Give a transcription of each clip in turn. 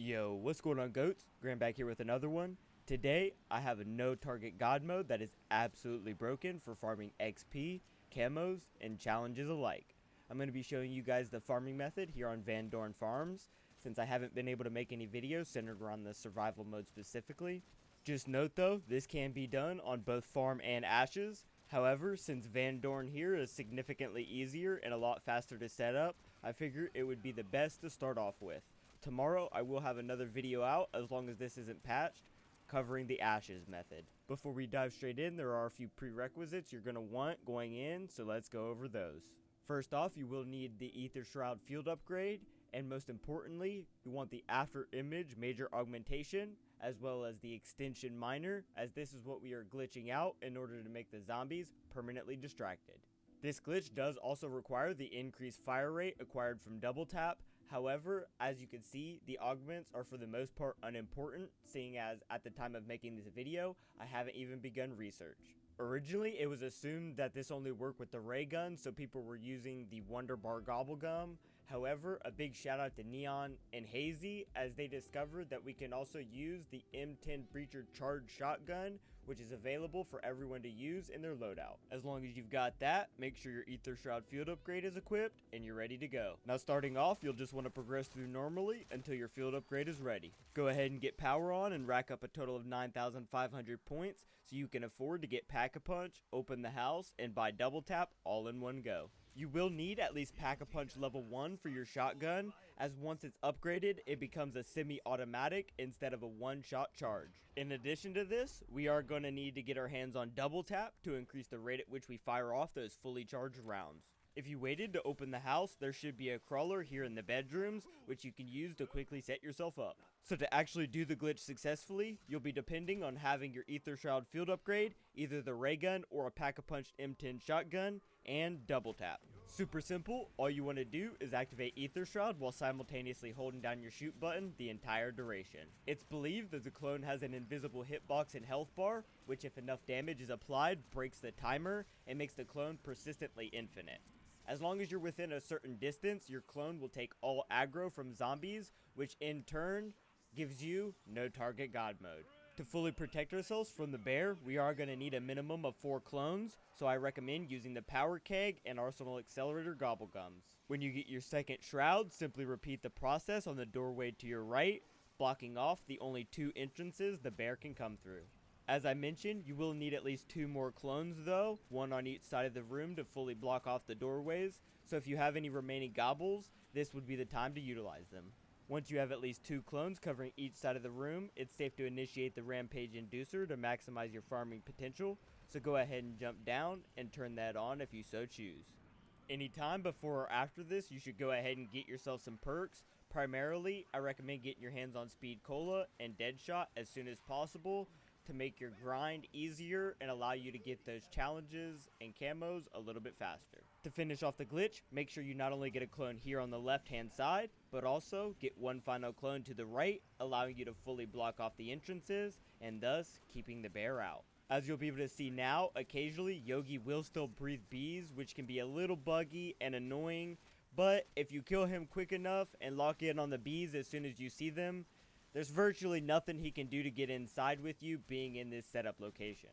Yo, what's going on, goats? Graham back here with another one. Today, I have a no target god mode that is absolutely broken for farming XP, camos, and challenges alike. I'm going to be showing you guys the farming method here on Vandorn Farms, since I haven't been able to make any videos centered around the survival mode specifically. Just note though, this can be done on both farm and ashes. However, since Vandorn here is significantly easier and a lot faster to set up, I figure it would be the best to start off with. Tomorrow, I will have another video out, as long as this isn't patched, covering the ashes method. Before we dive straight in, there are a few prerequisites you're going to want going in, so let's go over those. First off, you will need the Ether Shroud field upgrade, and most importantly, you want the After Image Major Augmentation, as well as the Extension Miner, as this is what we are glitching out in order to make the zombies permanently distracted. This glitch does also require the increased fire rate acquired from double tap. However, as you can see, the augments are for the most part unimportant, seeing as at the time of making this video, I haven't even begun research. Originally, it was assumed that this only worked with the ray gun, so people were using the Wonder Bar Gobblegum. However, a big shout out to Neon and Hazy, as they discovered that we can also use the M10 Breacher Charged Shotgun, which is available for everyone to use in their loadout. As long as you've got that, make sure your Ether Shroud field upgrade is equipped and you're ready to go. Now starting off, you'll just want to progress through normally until your field upgrade is ready. Go ahead and get power on and rack up a total of 9,500 points so you can afford to get Pack-a-Punch, open the house, and buy double tap all in one go. You will need at least Pack-a-Punch level 1 for your shotgun, as once it's upgraded, it becomes a semi-automatic instead of a one-shot charge. In addition to this, we are going to need to get our hands on double tap to increase the rate at which we fire off those fully charged rounds. If you waited to open the house, there should be a crawler here in the bedrooms, which you can use to quickly set yourself up. So to actually do the glitch successfully, you'll be depending on having your Ether Shroud field upgrade, either the ray gun or a Pack-a-Punch M10 shotgun, and double tap. Super simple, all you want to do is activate Ether Shroud while simultaneously holding down your shoot button the entire duration. It's believed that the clone has an invisible hitbox and health bar, which if enough damage is applied, breaks the timer and makes the clone persistently infinite. As long as you're within a certain distance, your clone will take all aggro from zombies, which in turn gives you no target god mode. To fully protect ourselves from the bear, we are going to need a minimum of 4 clones, so I recommend using the Power Keg and Arsenal Accelerator Gobblegums. When you get your second shroud, simply repeat the process on the doorway to your right, blocking off the only 2 entrances the bear can come through. As I mentioned, you will need at least 2 more clones though, 1 on each side of the room to fully block off the doorways, so if you have any remaining gobbles, this would be the time to utilize them. Once you have at least 2 clones covering each side of the room, it's safe to initiate the Rampage Inducer to maximize your farming potential, so go ahead and jump down and turn that on if you so choose. Anytime before or after this, you should go ahead and get yourself some perks. Primarily, I recommend getting your hands on Speed Cola and Deadshot as soon as possible, to make your grind easier and allow you to get those challenges and camos a little bit faster. To finish off the glitch, make sure you not only get a clone here on the left hand side, but also get 1 final clone to the right, allowing you to fully block off the entrances and thus keeping the bear out. As you'll be able to see now, occasionally Yogi will still breathe bees, which can be a little buggy and annoying, but if you kill him quick enough and lock in on the bees as soon as you see them, there's virtually nothing he can do to get inside with you being in this setup location.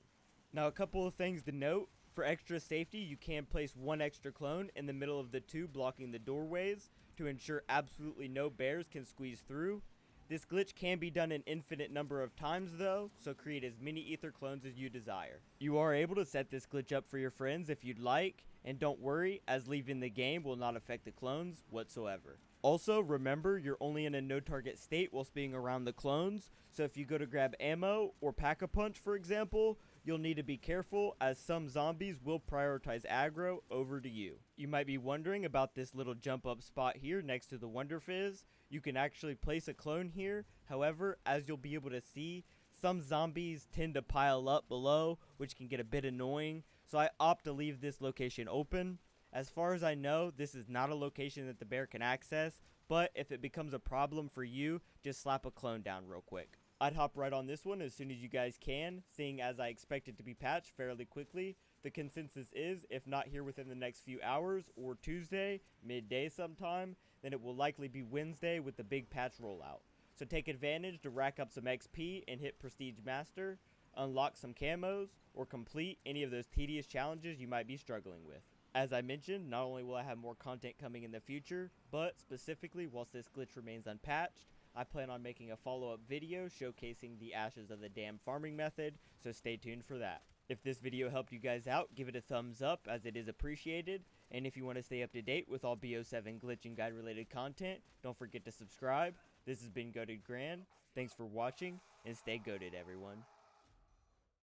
Now a couple of things to note. For extra safety, you can place 1 extra clone in the middle of the 2 blocking the doorways to ensure absolutely no bears can squeeze through. This glitch can be done an infinite number of times though, so create as many ether clones as you desire. You are able to set this glitch up for your friends if you'd like, and don't worry, as leaving the game will not affect the clones whatsoever. Also, remember, you're only in a no-target state whilst being around the clones, so if you go to grab ammo or Pack-a-Punch, for example, you'll need to be careful, as some zombies will prioritize aggro over to you. You might be wondering about this little jump-up spot here next to the Wonder Fizz. You can actually place a clone here, however, as you'll be able to see, some zombies tend to pile up below, which can get a bit annoying, so I opt to leave this location open. As far as I know, this is not a location that the bear can access, but if it becomes a problem for you, just slap a clone down real quick. I'd hop right on this one as soon as you guys can, seeing as I expect it to be patched fairly quickly. The consensus is, if not here within the next few hours or Tuesday, midday sometime, then it will likely be Wednesday with the big patch rollout. So take advantage to rack up some XP and hit Prestige Master, unlock some camos, or complete any of those tedious challenges you might be struggling with. As I mentioned, not only will I have more content coming in the future, but specifically whilst this glitch remains unpatched, I plan on making a follow-up video showcasing the ashes of the dam farming method, so stay tuned for that. If this video helped you guys out, give it a thumbs up as it is appreciated, and if you want to stay up to date with all BO7 glitch and guide related content, don't forget to subscribe. This has been Goated Gran. Thanks for watching, and stay goated, everyone.